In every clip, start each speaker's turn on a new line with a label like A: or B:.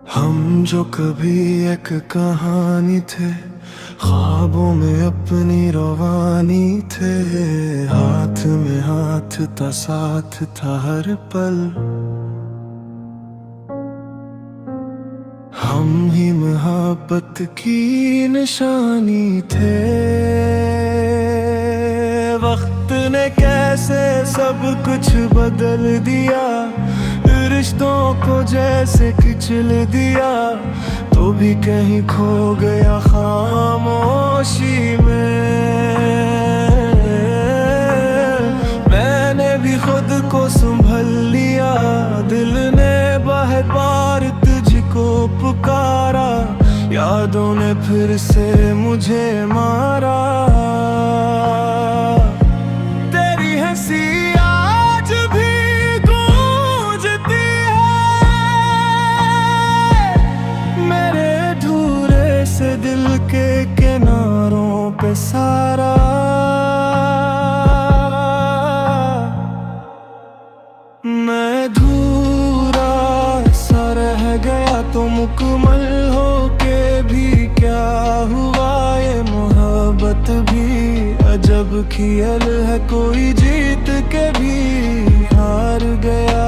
A: हम जो कभी एक कहानी थे, ख्वाबों में अपनी रवानी थे। हाथ में हाथ था, साथ था हर पल। हम ही मोहब्बत की निशानी थे। वक्त ने कैसे सब कुछ बदल दिया, रिश्तों को जैसे कुचल दिया। तो भी कहीं खो गया खामोशी में। मैंने भी खुद को संभल लिया, दिल ने बार बार तुझको पुकारा। यादों ने फिर से मुझे मारा। तेरी हंसी आज भी गूंजती है मेरे अधूरे से दिल के किनारों पे सारा। मैं अधूरा सा रह गया तो मुकम्मल हो के भी क्या हुआ। ये मोहब्बत भी अजब खेल है, कोई जीत के भी हार गया।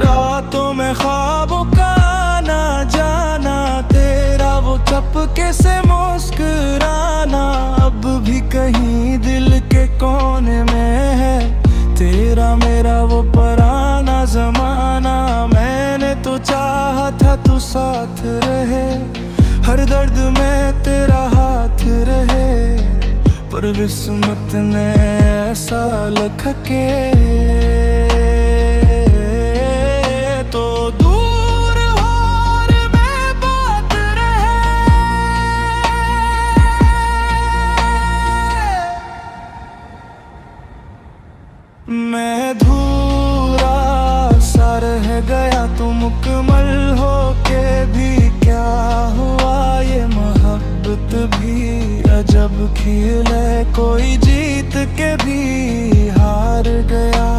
A: रातों में ख्वाबों का आना जाना, तेरा वो चपके से मुस्कुराना अब भी कहीं दिल के कोने में है। तेरा मेरा वो पुराना जमाना, मैंने तो चाहा था तू साथ रहे, हर दर्द में तेरा हाथ रहे। पर किस्मत ने ऐसा लिखा के तो दूर और में बात रहे। मैं अधूरा सा रह गया तो मुकम्मल हो के भी क्या हुआ। ये मोहब्बत भी अजब खेल है, कोई जीत के भी हार गया।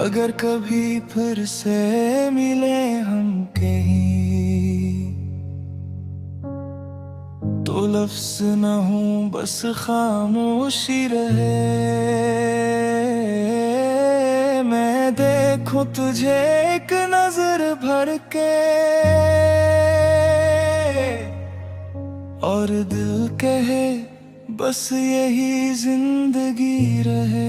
A: अगर कभी फिर से मिले हम कहीं, तो लफ्ज़ न हूँ बस खामोशी रहे। मैं देखूं तुझे एक नजर भर के और दिल कहे बस यही जिंदगी रहे।